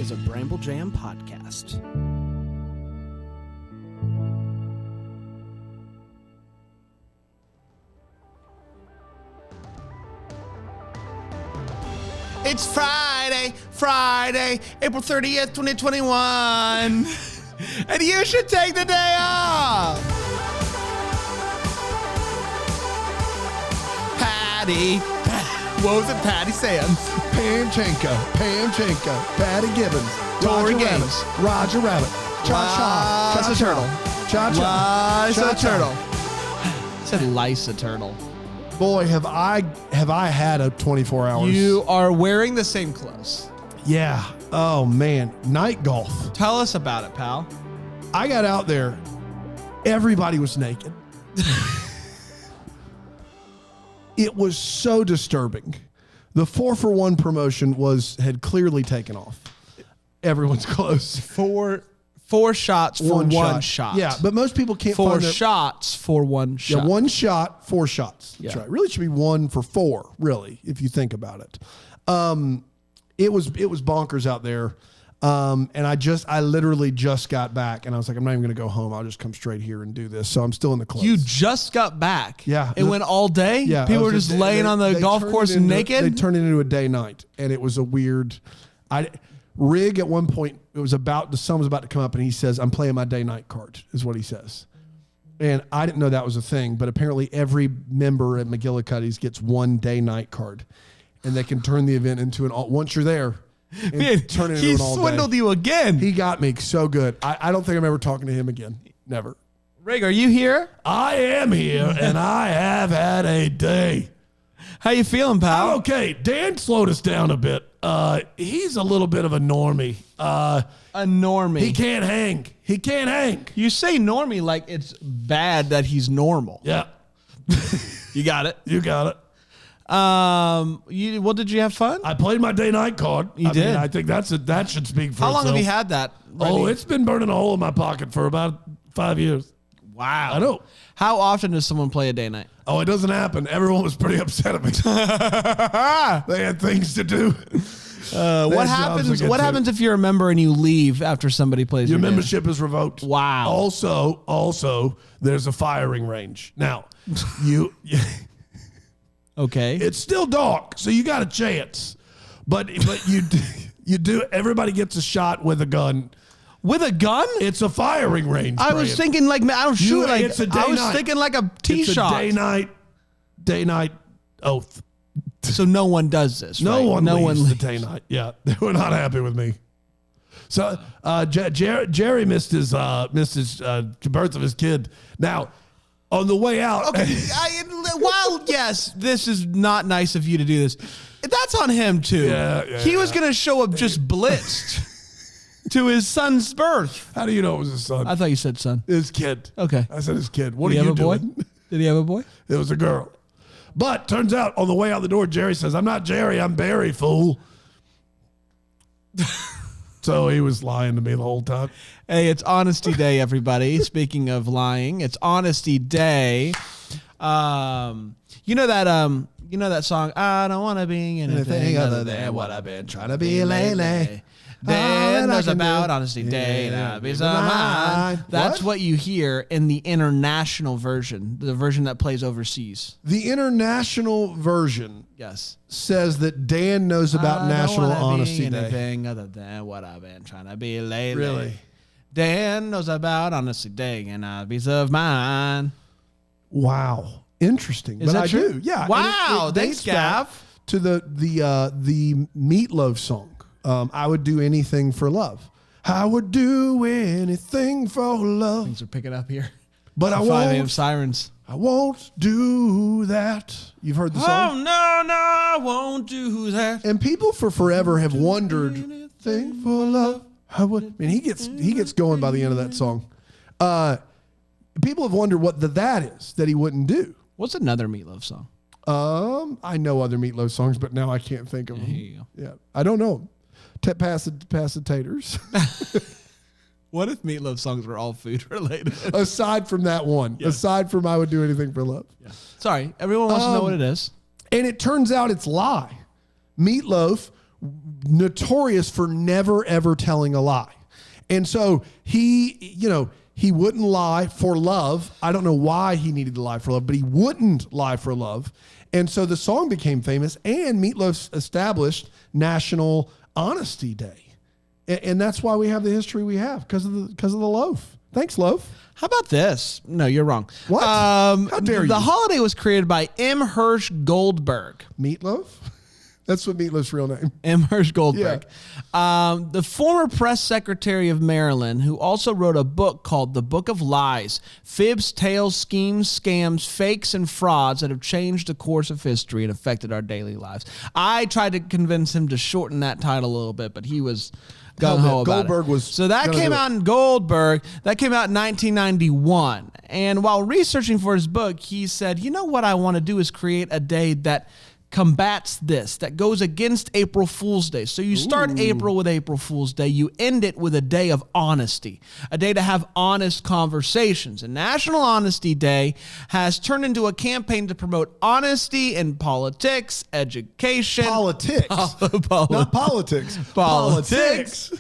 is a Bramble Jam podcast. It's Friday, April 30th, 2021. And you should take the day off. Patty. What was it? Patty Sands. Panchenko, Patty Gibbons, Tori Roger Gaines. Rabbit, Roger Rabbit, Cha-cha, Liza Turtle. Cha-cha, Liza Cha-cha. Turtle. I said Liza Turtle. Boy, have I had a 24 hours. You are wearing the same clothes. Yeah. Oh, man. Night golf. Tell us about it, pal. I got out there. Everybody was naked. It was so disturbing. The 4-for-1 promotion had clearly taken off. Everyone's close. Four shots for one shot. Yeah, but most people can't Four find their, shots for one shot. Yeah, one shot, 4 shots. That's Yeah. right. Really should be 1 for 4, really, if you think about it. It was bonkers out there. And I literally just got back and I was like, I'm not even going to go home. I'll just come straight here and do this. So I'm still in the clothes. You just got back. Yeah. It went all day. Yeah. People it were was just a- laying on the they golf turned course it into- naked. They turned it into a day night. And it was a weird, Rig at one point, the sun was about to come up and he says, I'm playing my day night card, is what he says. And I didn't know that was a thing, but apparently every member at McGillicuddy's gets one day night card. And they can turn the event into once you're there, and Man, turn it into he an all swindled day. you again. He got me so good. I don't think I'm ever talking to him again. Never. Rig, are you here? I am here and I have had a day. How you feeling, pal? Okay, Dan slowed us down a bit. He's a little bit of a normie. A normie. He can't hang. You say normie like it's bad that he's normal. Yeah, You got it. you got it. Did you have fun? I played my day night card. I did? mean, I think that should speak for How long have itself. you had that? Oh, ready? it's been burning a hole in my pocket for about 5 years. Wow. I know. How often does someone play a day night? Oh, it doesn't happen. Everyone was pretty upset at me. They had things to do. What happens? What happens if you're a member and you leave after somebody plays Your your day membership is revoked. Wow. Also, there's a firing range. Now, night? Okay. it's still dark, so you got a chance. But you do. Everybody gets a shot with a gun. With a gun? It's a firing range. I was Brad. thinking like I don't shoot like it's a day I was night. thinking like a tee It's shot. a day night oath. So no one does this. No right? one leaves the leaves. day night. Yeah, they were not happy with me. So Jerry missed his birth of his kid. Now, on the way out, Okay. While yes, this is not nice of you to do this. That's on him too. Yeah, he was gonna show up just blitzed to his son's birth. how do you know it was his son? I thought you said son. His kid. Okay. I said his kid. What Did are he you have a boy? doing? Did he have a boy? It was a girl. But turns out on the way out the door, Jerry says, I'm not Jerry, I'm Barry, fool. So he was lying to me the whole time. Hey, it's Honesty Day, everybody. Speaking of lying, it's Honesty Day. You know that song, I don't want to be anything other than what I've been trying to be lately. Dan knows about Honesty Day and I'll be so mine. That's what you hear in the international version, the version that plays overseas. The international version Yes. says that Dan knows about National I don't wanna Honesty be Day. anything other than what I've been trying to be lately. Really? Dan knows about Honesty Day and I'll be so mine. Wow. Interesting. Is but that I true? do. Yeah. Wow. And Thanks, dates back Gav. to the Meatloaf song. I would do anything for love. I would do anything for love. Things are picking up here. But I 5 a.m. won't. sirens. I won't do that. You've heard the song? Oh, no, I won't do that. And people for forever have wondered, thing for love. I would. I mean, he gets going by the end of that song. People have wondered what that is that he wouldn't do. What's another Meatloaf song? I know other Meatloaf songs, but now I can't think of them. There you go. Yeah, I don't know. Pass the taters. What if Meatloaf songs were all food related? Aside from that one, aside from I would do anything for love. Sorry, everyone wants to know what it is. And it turns out it's lie. Meatloaf notorious for never, ever telling a lie. And so he wouldn't lie for love. I don't know why he needed to lie for love, but he wouldn't lie for love. And so the song became famous, and Meatloaf established National Honesty Day. And that's why we have the history we have, because of the loaf. Thanks, Loaf. How about this? No, you're wrong. What? How dare you? The holiday was created by M. Hirsch Goldberg. Meatloaf? That's what Meatloaf's real name. M. Hirsch Goldberg. The former press secretary of Maryland, who also wrote a book called The Book of Lies, Fibs, Tales, Schemes, Scams, Fakes, and Frauds that have changed the course of history and affected our daily lives. I tried to convince him to shorten that title a little bit, but he was gung-ho about Goldberg it. was So that came out in Goldberg. That came out in 1991. And while researching for his book, he said, you know what I want to do is create a day that combats this, that goes against April Fool's Day. So you start April with April Fool's Day, you end it with a day of honesty, a day to have honest conversations. And National Honesty Day has turned into a campaign to promote honesty in politics, education, Politics. Not politics. Politics.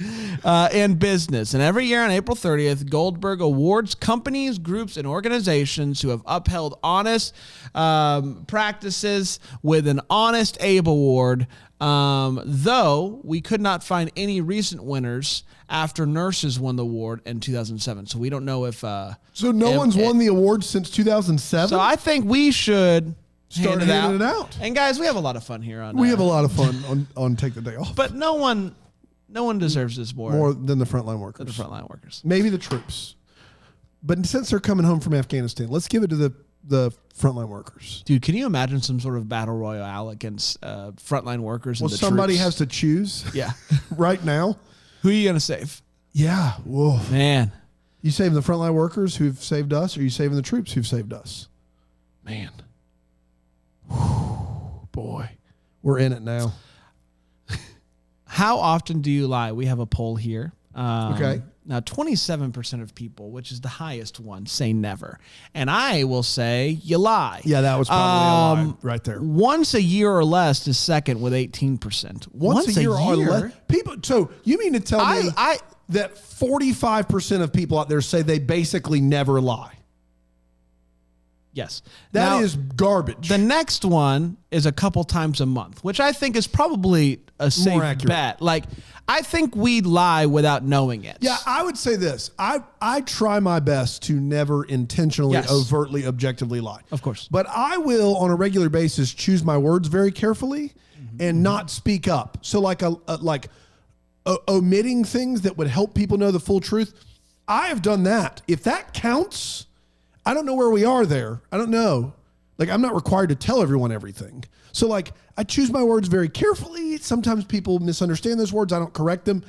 And business. And every year on April 30th, Goldberg awards companies, groups, and organizations who have upheld honest practices with an Honest Abe Award, though we could not find any recent winners after nurses won the award in 2007. So we don't know if... So no one's won the award since 2007? So I think we should Start handing it out. And guys, we have a lot of fun here on... We have a lot of fun on Take the Day Off. But no one deserves this More than the frontline workers. The frontline workers. Maybe the troops. But since they're coming home from Afghanistan, let's give it to the frontline workers. Dude, can you imagine some sort of battle royale against frontline workers? Well, and the somebody troops? has to choose. Yeah. Right now. Who are you going to save? Yeah. Whoa. Man. You saving the frontline workers who've saved us, or you saving the troops who've saved us? Man. Whew, boy. We're in it now. How often do you lie? We have a poll here. Okay. Now, 27% of people, which is the highest one, say never. And I will say you lie. Yeah, that was probably a lie right there. Once a year or less is second with 18%. Once a year or less? People, so you mean to tell me that 45% of people out there say they basically never lie? Yes. That is garbage. The next one is a couple times a month, which I think is probably a safe bet. Like, I think we lie without knowing it. Yeah, I would say this. I try my best to never intentionally, overtly, objectively lie. Of course. But I will, on a regular basis, choose my words very carefully and not speak up. So like omitting things that would help people know the full truth. I have done that. If that counts, I don't know where we are there. I don't know. Like, I'm not required to tell everyone everything. So like, I choose my words very carefully. Sometimes people misunderstand those words. I don't correct them.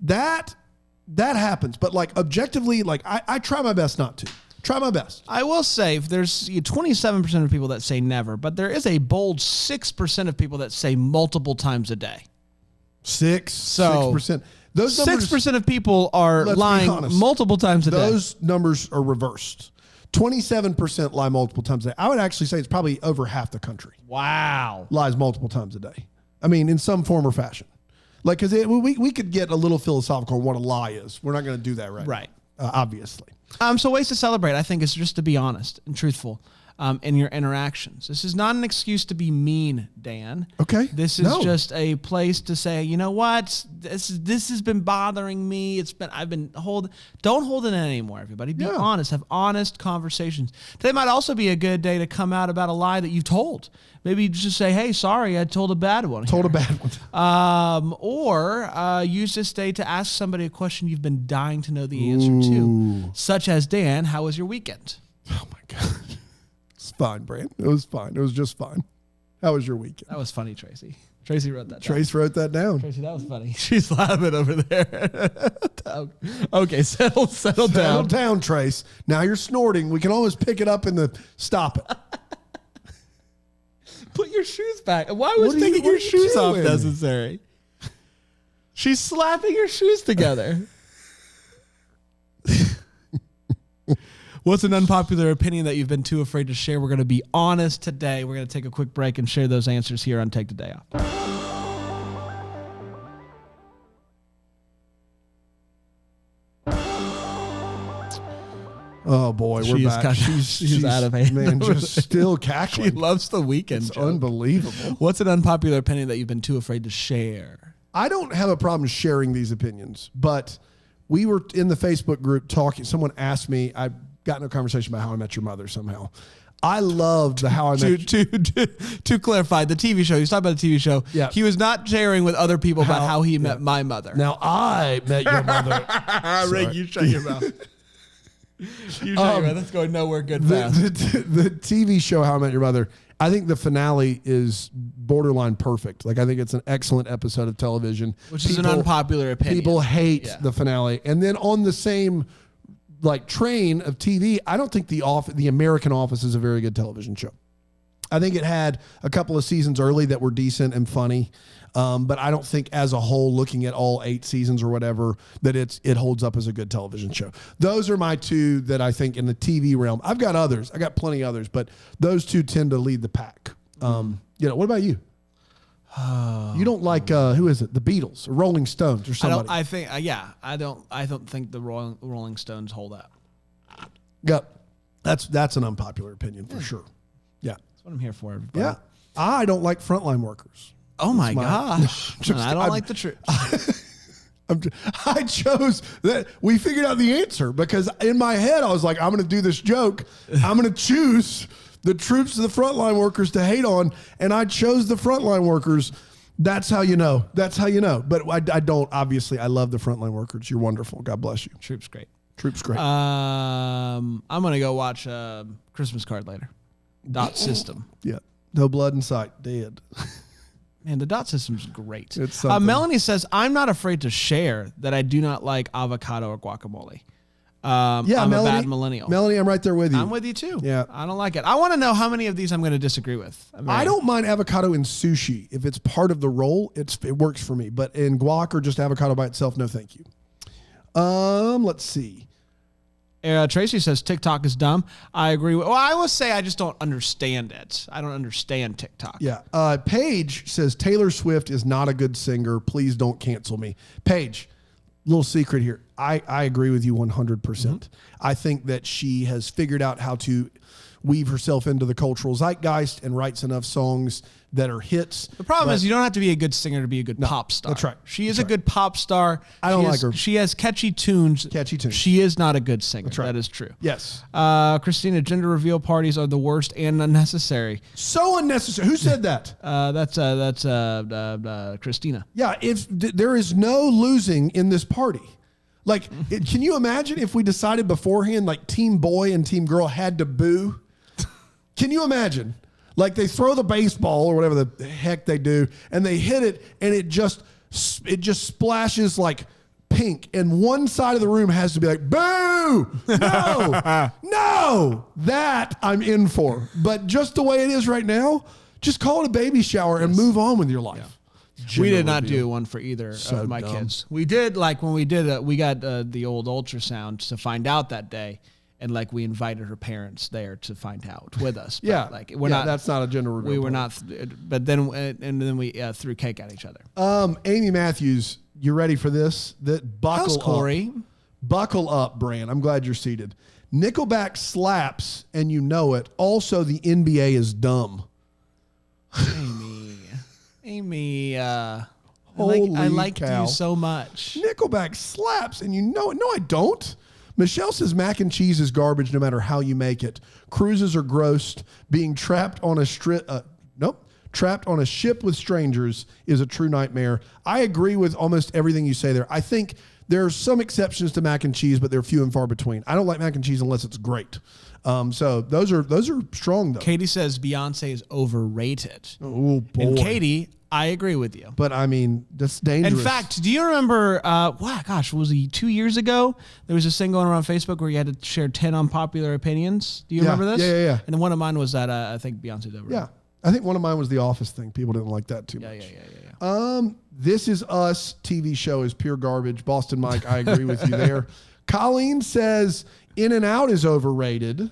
That happens. But like objectively, like I try my best not to. Try my best. I will say, if there's 27% of people that say never, but there is a bold 6% of people that say multiple times a day. 6%. Those 6% of people are lying multiple times a day. Those numbers are reversed. 27% lie multiple times a day. I would actually say it's probably over half the country. Wow. Lies multiple times a day. I mean, in some form or fashion. Like, because we could get a little philosophical on what a lie is. We're not going to do that right now, obviously. So ways to celebrate, I think, is just to be honest and truthful in your interactions. This is not an excuse to be mean, Dan. Okay. This is just a place to say, you know what? This has been bothering me. Don't hold it in anymore, everybody. Be honest. Have honest conversations. Today might also be a good day to come out about a lie that you told. Maybe just say, hey, sorry, I told a bad one. Or use this day to ask somebody a question you've been dying to know the answer to. Such as, Dan, how was your weekend? Oh, my God. It's fine, Brand. It was fine. It was just fine. How was your weekend? That was funny, Tracy. Tracy wrote that down. Trace wrote that down. Tracy, that was funny. She's laughing over there. Okay, settle down. Settle down, Trace. Now you're snorting. We can always pick it up in the stop it. Put your shoes back. Why was taking your shoes off necessary? She's slapping your shoes together. What's an unpopular opinion that you've been too afraid to share? We're going to be honest today. We're going to take a quick break and share those answers here on Take the Day Off. Oh boy, we're back. She's out of hand. Man, just still She cackling. loves the weekend. It's joke. unbelievable. What's an unpopular opinion that you've been too afraid to share? I don't have a problem sharing these opinions, but we were in the Facebook group talking. Someone asked me, I got in a conversation about How I Met Your Mother somehow. I loved the How I Met To clarify, the TV show, he's talking about the TV show. Yeah. He was not sharing with other people about how he met my mother. Now, I met your mother. Ray, you shut your mouth. You shut your mouth. That's going nowhere good fast. The TV show How I Met Your Mother, I think the finale is borderline perfect. Like, I think it's an excellent episode of television. Which is an unpopular opinion. People hate the finale. And then on the same train of TV, I don't think the American Office is a very good television show. I think it had a couple of seasons early that were decent and funny. But I don't think as a whole, looking at all 8 seasons or whatever, that it holds up as a good television show. Those are my 2 that I think in the TV realm. I've got others. I got plenty others, but those 2 tend to lead the pack. What about you? You don't like who is it? The Beatles or Rolling Stones or somebody? I don't think the Rolling Stones hold up. Yep. That's an unpopular opinion for sure. Yeah. That's what I'm here for, everybody. Yeah. I don't like frontline workers. Oh my gosh. I don't like the truth. I chose that. We figured out the answer because in my head, I was like, I'm going to do this joke. I'm going to choose the troops of the frontline workers to hate on. And I chose the frontline workers. That's how you know. That's how you know. But I don't, obviously, I love the frontline workers. You're wonderful. God bless you. Troops great. Troops great. I'm going to go watch Christmas Card later. Dot System. Yeah. No blood in sight. Dead. Man, the Dot System's great. It's something. Melanie says, I'm not afraid to share that I do not like avocado or guacamole. I'm Melanie, a bad millennial. Melanie, I'm right there with you. I'm with you too. Yeah. I don't like it. I want to know how many of these I'm going to disagree with. I don't mind avocado in sushi. If it's part of the roll, it works for me. But in guac or just avocado by itself, no thank you. Let's see. Tracy says TikTok is dumb. I agree. Well, I will say I just don't understand it. I don't understand TikTok. Yeah. Paige says Taylor Swift is not a good singer. Please don't cancel me. Paige, little secret here. I agree with you 100%. Mm-hmm. I think that she has figured out how to weave herself into the cultural zeitgeist and writes enough songs that are hits. The problem is you don't have to be a good singer to be a good pop star. That's right. She is a good pop star. I don't like her. She has catchy tunes. She is not a good singer. That's right. That is true. Yes. Christina, gender reveal parties are the worst and unnecessary. So unnecessary. Who said that? That's Christina. Yeah. If there is no losing in this party. Like, can you imagine if we decided beforehand, like team boy and team girl had to boo? Can you imagine? Like they throw the baseball or whatever the heck they do, and they hit it, and it just splashes like pink, and one side of the room has to be like, boo! No! No! That I'm in for. But just the way it is right now, just call it a baby shower and move on with your life. Yeah. We did not do one for either of my kids. We did, like when we did, we got the old ultrasound to find out that day. And like we invited her parents there to find out with us. But yeah, like we're not. That's not a gender reveal. We were not. But then we threw cake at each other. Amy Matthews, you ready for this? How's Corey? Buckle up, Bran. I'm glad you're seated. Nickelback slaps, and you know it. Also, the NBA is dumb. Amy. I Holy like cow. you so much. Nickelback slaps, and you know it. No, I don't. Michelle says mac and cheese is garbage no matter how you make it. Cruises are gross. Being trapped on a trapped on a ship with strangers is a true nightmare. I agree with almost everything you say there. I think there are some exceptions to mac and cheese, but they're few and far between. I don't like mac and cheese unless it's great. So those are strong though. Katie says Beyonce is overrated. Oh boy. And Katie, I agree with you. But I mean, that's dangerous. In fact, do you remember, was it 2 years ago? There was this thing going around Facebook where you had to share 10 unpopular opinions. Do you remember this? Yeah. And one of mine was that I think Beyonce's overrated. Yeah. I think one of mine was the Office thing. People didn't like that too much. Yeah. This Is Us TV show is pure garbage. Boston Mike, I agree with you there. Colleen says In-N-Out is overrated.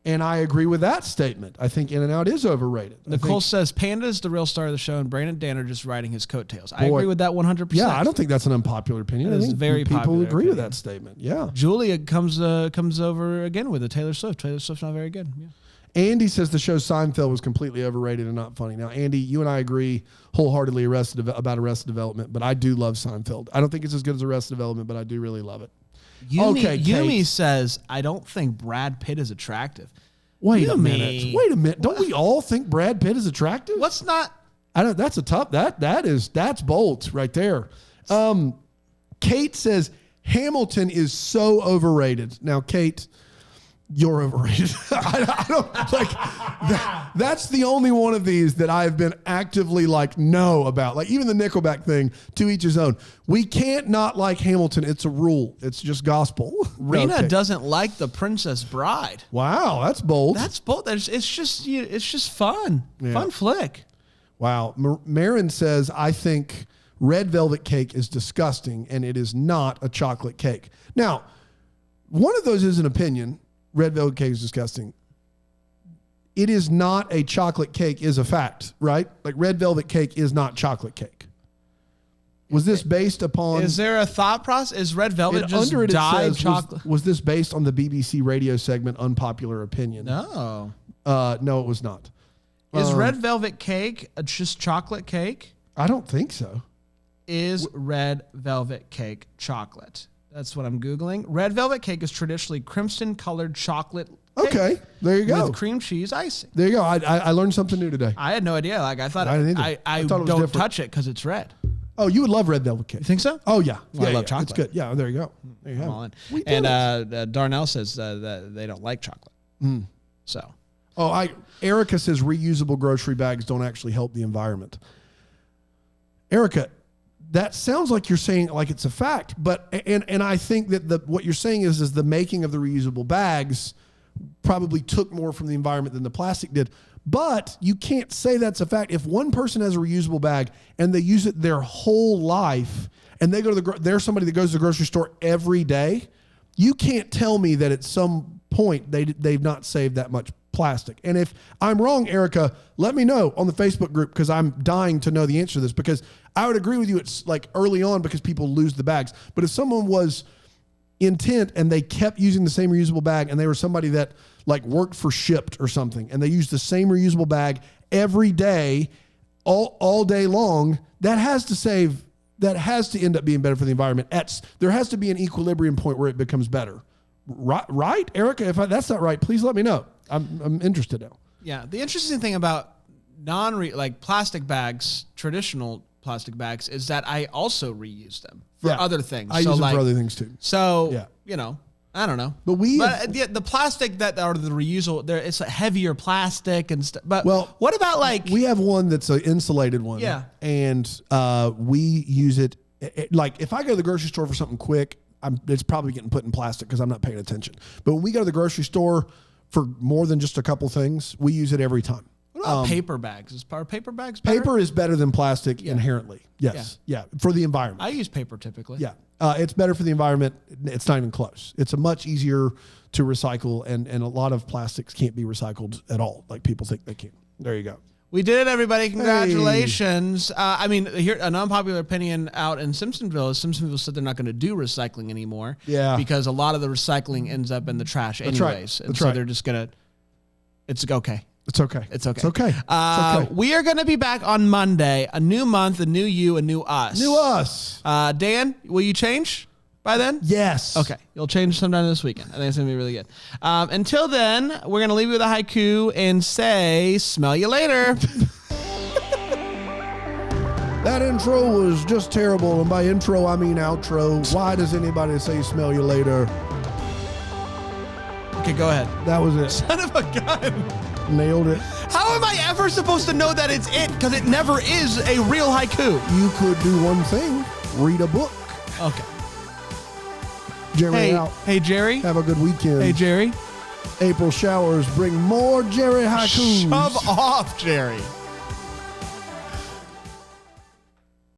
And I agree with that statement. I think In-N-Out is overrated. Nicole says Panda is the real star of the show, and Brandon Danner just riding his coattails. I agree with that 100%. Yeah, I don't think that's an unpopular opinion. That I is think very people popular agree with opinion. that statement. Yeah. Julia comes over again with a Taylor Swift. Taylor Swift's not very good. Yeah. Andy says the show Seinfeld was completely overrated and not funny. Now, Andy, you and I agree wholeheartedly about Arrested Development, but I do love Seinfeld. I don't think it's as good as Arrested Development, but I do really love it. Yumi says, I don't think Brad Pitt is attractive. Wait a minute. Don't we all think Brad Pitt is attractive? What's not? I don't. That's a tough. That's bold right there. Kate says Hamilton is so overrated. Now, Kate, you're overrated. I don't like that's the only one of these that I've been actively no about. Like even the Nickelback thing, to each his own. We can't not like Hamilton. It's a rule. It's just gospel. Rena doesn't like The Princess Bride. Wow, that's bold. That's bold. It's just fun. Yeah. Fun flick. Wow. Marin says, I think red velvet cake is disgusting and it is not a chocolate cake. Now, one of those is an opinion. Red velvet cake is disgusting. It is not a chocolate cake is a fact, right? Like red velvet cake is not chocolate cake. Was this based upon... Is there a thought process? Is red velvet just under it dyed says, chocolate? Was this based on the BBC radio segment Unpopular Opinion? No. No, it was not. Is red velvet cake just chocolate cake? I don't think so. Is red velvet cake chocolate? That's what I'm Googling. Red velvet cake is traditionally crimson-colored chocolate cake Okay, there you go. with cream cheese icing. There you go. I learned something new today. I had no idea. Like I thought, I didn't either. I I thought it was don't different. touch it because it's red. Oh, you would love red velvet cake. You think so? Oh, yeah. Well, I Yeah, love yeah, chocolate. It's good. Yeah, there you go. There you I'm go. all in. We did And Darnell says that they don't like chocolate. So Oh, Erica says reusable grocery bags don't actually help the environment. Erica, that sounds like you're saying like it's a fact, but and I think that what you're saying is the making of the reusable bags probably took more from the environment than the plastic did. But you can't say that's a fact. If one person has a reusable bag and they use it their whole life, and they go to there's somebody that goes to the grocery store every day, you can't tell me that at some point they've not saved that much plastic. And if I'm wrong, Erica, let me know on the Facebook group because I'm dying to know the answer to this, because I would agree with you. It's like early on because people lose the bags. But if someone was intent and they kept using the same reusable bag and they were somebody that like worked for Shipt or something and they used the same reusable bag every day, all day long, that has to end up being better for the environment. There has to be an equilibrium point where it becomes better. Right, Erica? If that's not right, please let me know. I'm interested now. yeah, the interesting thing about plastic bags, traditional plastic bags, is that I also reuse them for other things. I use them for other things too. So Yeah. I don't know. But the plastic that are the reusable, it's a heavier plastic and stuff. But what about we have one that's an insulated one. Yeah. And we use it like if I go to the grocery store for something quick, it's probably getting put in plastic because I'm not paying attention. But when we go to the grocery store for more than just a couple things, we use it every time. What about paper bags? Are paper bags better? Paper is better than plastic inherently. Yes. Yeah. For the environment. I use paper typically. Yeah. It's better for the environment. It's not even close. It's a much easier to recycle, and a lot of plastics can't be recycled at all like people think they can. There you go. We did it, everybody. Congratulations. Here, an unpopular opinion out in Simpsonville is Simpsonville said they're not going to do recycling anymore. Yeah. Because a lot of the recycling ends up in the trash anyways. And so they're just going to, it's okay. It's okay. It's okay. It's okay. It's okay. We are going to be back on Monday. A new month, a new you, a new us. New us. Dan, will you change by then? Yes. Okay. You'll change sometime this weekend. I think it's going to be really good. Until then, we're going to leave you with a haiku and say, smell you later. That intro was just terrible. And by intro, I mean outro. Why does anybody say smell you later? Okay, go ahead. That was it. Son of a gun. Nailed it. How am I ever supposed to know that it's it? Because it never is a real haiku. You could do one thing. Read a book. Okay. Jerry out. Hey, Jerry. Have a good weekend. Hey, Jerry. April showers bring more Jerry haikus. Shove off, Jerry.